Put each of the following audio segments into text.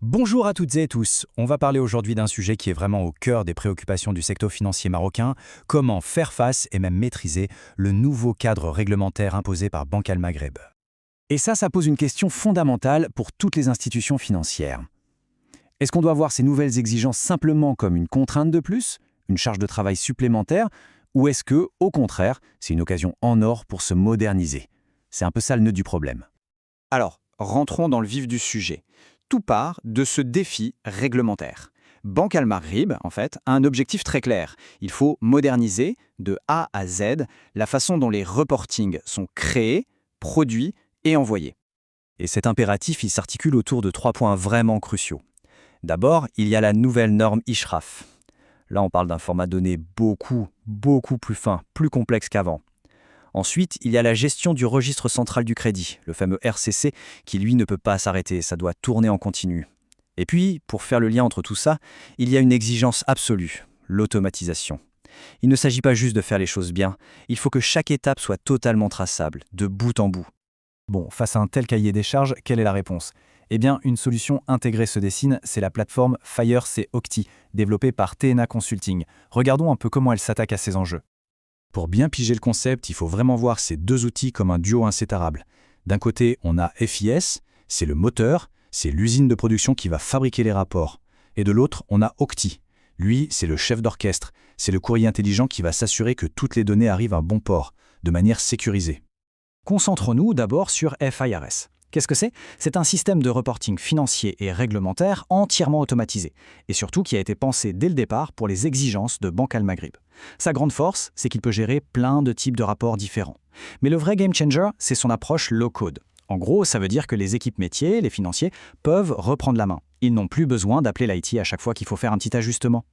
Bonjour à toutes et tous, on va parler aujourd'hui d'un sujet qui est vraiment au cœur des préoccupations du secteur financier marocain, comment faire face et même maîtriser le nouveau cadre réglementaire imposé par Banque Al Maghreb. Et ça pose une question fondamentale pour toutes les institutions financières. Est-ce qu'on doit voir ces nouvelles exigences simplement comme une contrainte de plus, une charge de travail supplémentaire, ou est-ce que, au contraire, c'est une occasion en or pour se moderniser? C'est un peu ça le nœud du problème. Alors, rentrons dans le vif du sujet. Tout part de ce défi réglementaire. Banque Al Maghrib, en fait, a un objectif très clair. Il faut moderniser, de A à Z, la façon dont les reportings sont créés, produits et envoyés. Et cet impératif, il s'articule autour de 3 points vraiment cruciaux. D'abord, il y a la nouvelle norme ISHRAF. Là, on parle d'un format donné beaucoup plus fin, plus complexe qu'avant. Ensuite, il y a la gestion du registre central du crédit, le fameux RCC, qui lui ne peut pas s'arrêter, ça doit tourner en continu. Et puis, pour faire le lien entre tout ça, il y a une exigence absolue, l'automatisation. Il ne s'agit pas juste de faire les choses bien, il faut que chaque étape soit totalement traçable, de bout en bout. Bon, face à un tel cahier des charges, quelle est la réponse? Eh bien, une solution intégrée se dessine, c'est la plateforme Fire Octi, développée par TNA Consulting. Regardons un peu comment elle s'attaque à ces enjeux. Pour bien piger le concept, il faut vraiment voir ces deux outils comme un duo inséparable. D'un côté, on a FIS, c'est le moteur, c'est l'usine de production qui va fabriquer les rapports. Et de l'autre, on a Octi. Lui, c'est le chef d'orchestre, c'est le courrier intelligent qui va s'assurer que toutes les données arrivent à bon port, de manière sécurisée. Concentrons-nous d'abord sur FIRS. Qu'est-ce que c'est? C'est un système de reporting financier et réglementaire entièrement automatisé, et surtout qui a été pensé dès le départ pour les exigences de Banque Al Maghrib. Sa grande force, c'est qu'il peut gérer plein de types de rapports différents. Mais le vrai game changer, c'est son approche low-code. En gros, ça veut dire que les équipes métiers, les financiers, peuvent reprendre la main. Ils n'ont plus besoin d'appeler l'IT à chaque fois qu'il faut faire un petit ajustement.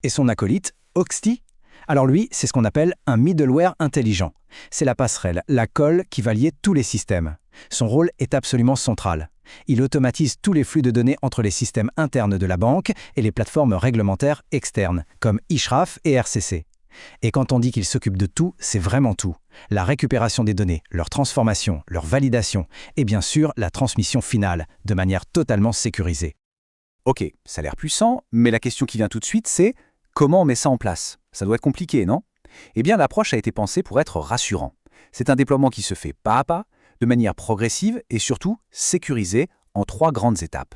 Et son acolyte, Oxti? Alors lui, c'est ce qu'on appelle un middleware intelligent. C'est la passerelle, la colle qui va lier tous les systèmes. Son rôle est absolument central. Il automatise tous les flux de données entre les systèmes internes de la banque et les plateformes réglementaires externes, comme ISHRAF et RCC. Et quand on dit qu'il s'occupe de tout, c'est vraiment tout. La récupération des données, leur transformation, leur validation, et bien sûr la transmission finale, de manière totalement sécurisée. Ok, ça a l'air puissant, mais la question qui vient tout de suite, c'est comment on met ça en place? Ça doit être compliqué, non? Eh bien, l'approche a été pensée pour être rassurant. C'est un déploiement qui se fait pas à pas, de manière progressive et surtout sécurisée en 3 grandes étapes.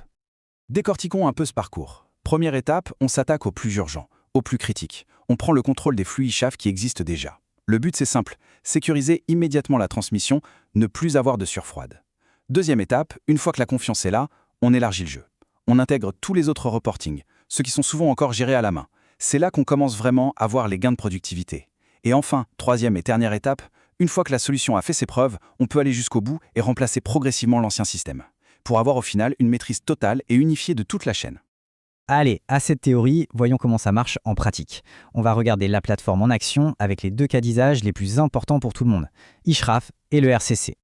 Décortiquons un peu ce parcours. Première étape, on s'attaque au plus urgent, au plus critique. On prend le contrôle des flux ISHAF qui existent déjà. Le but, c'est simple, sécuriser immédiatement la transmission, ne plus avoir de surfroide. Deuxième étape, une fois que la confiance est là, on élargit le jeu. On intègre tous les autres reportings, ceux qui sont souvent encore gérés à la main. C'est là qu'on commence vraiment à voir les gains de productivité. Et enfin, troisième et dernière étape, une fois que la solution a fait ses preuves, on peut aller jusqu'au bout et remplacer progressivement l'ancien système, pour avoir au final une maîtrise totale et unifiée de toute la chaîne. Allez, à cette théorie, voyons comment ça marche en pratique. On va regarder la plateforme en action avec les 2 cas d'usage les plus importants pour tout le monde, ISHRAF et le RCC.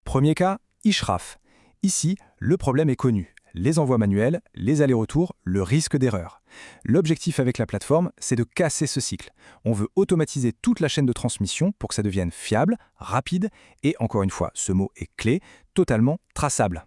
Premier cas, ISHRAF. Ici, le problème est connu. Les envois manuels, les allers-retours, le risque d'erreur. L'objectif avec la plateforme, c'est de casser ce cycle. On veut automatiser toute la chaîne de transmission pour que ça devienne fiable, rapide et, encore une fois, ce mot est clé, totalement traçable.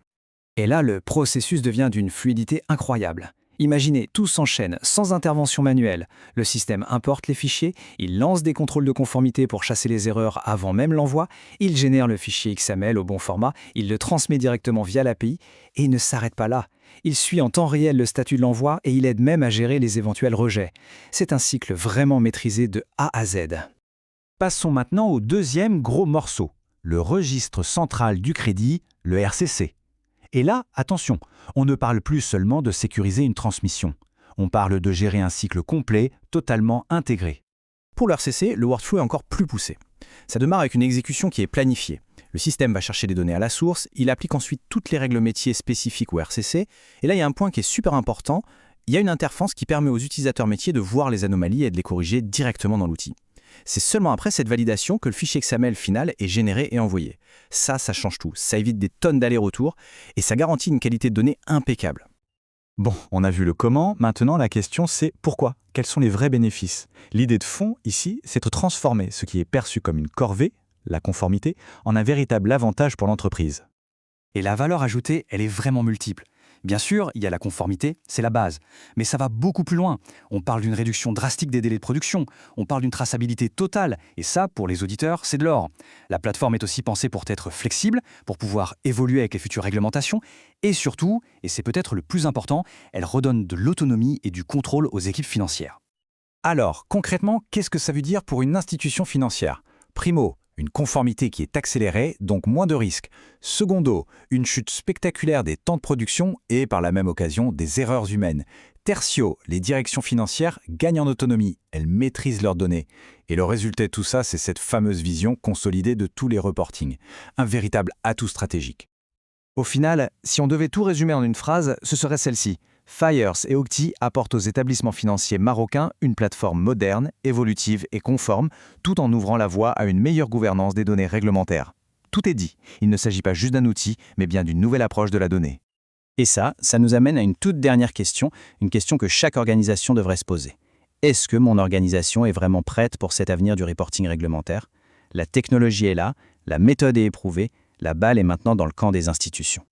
Et là, le processus devient d'une fluidité incroyable. Imaginez, tout s'enchaîne sans intervention manuelle. Le système importe les fichiers, il lance des contrôles de conformité pour chasser les erreurs avant même l'envoi, il génère le fichier XML au bon format, il le transmet directement via l'API et il ne s'arrête pas là. Il suit en temps réel le statut de l'envoi et il aide même à gérer les éventuels rejets. C'est un cycle vraiment maîtrisé de A à Z. Passons maintenant au deuxième gros morceau, le registre central du crédit, le RCC. Et là, attention, on ne parle plus seulement de sécuriser une transmission. On parle de gérer un cycle complet, totalement intégré. Pour le RCC, le workflow est encore plus poussé. Ça démarre avec une exécution qui est planifiée. Le système va chercher des données à la source, il applique ensuite toutes les règles métiers spécifiques au RCC, et là il y a un point qui est super important, il y a une interface qui permet aux utilisateurs métiers de voir les anomalies et de les corriger directement dans l'outil. C'est seulement après cette validation que le fichier XML final est généré et envoyé. Ça change tout. Ça évite des tonnes d'allers-retours et ça garantit une qualité de données impeccable. Bon, on a vu le comment, maintenant la question c'est pourquoi? Quels sont les vrais bénéfices? L'idée de fond ici, c'est de transformer ce qui est perçu comme une corvée, la conformité, en un véritable avantage pour l'entreprise. Et la valeur ajoutée, elle est vraiment multiple. Bien sûr, il y a la conformité, c'est la base. Mais ça va beaucoup plus loin. On parle d'une réduction drastique des délais de production, on parle d'une traçabilité totale, et ça, pour les auditeurs, c'est de l'or. La plateforme est aussi pensée pour être flexible, pour pouvoir évoluer avec les futures réglementations, et surtout, et c'est peut-être le plus important, elle redonne de l'autonomie et du contrôle aux équipes financières. Alors, concrètement, qu'est-ce que ça veut dire pour une institution financière? Primo, une conformité qui est accélérée, donc moins de risques. Secondo, une chute spectaculaire des temps de production et par la même occasion des erreurs humaines. Tertio, les directions financières gagnent en autonomie, elles maîtrisent leurs données. Et le résultat de tout ça, c'est cette fameuse vision consolidée de tous les reportings. Un véritable atout stratégique. Au final, si on devait tout résumer en une phrase, ce serait celle-ci. Fires et Octi apportent aux établissements financiers marocains une plateforme moderne, évolutive et conforme, tout en ouvrant la voie à une meilleure gouvernance des données réglementaires. Tout est dit, il ne s'agit pas juste d'un outil, mais bien d'une nouvelle approche de la donnée. Et ça nous amène à une toute dernière question, une question que chaque organisation devrait se poser. Est-ce que mon organisation est vraiment prête pour cet avenir du reporting réglementaire? La technologie est là, la méthode est éprouvée, la balle est maintenant dans le camp des institutions.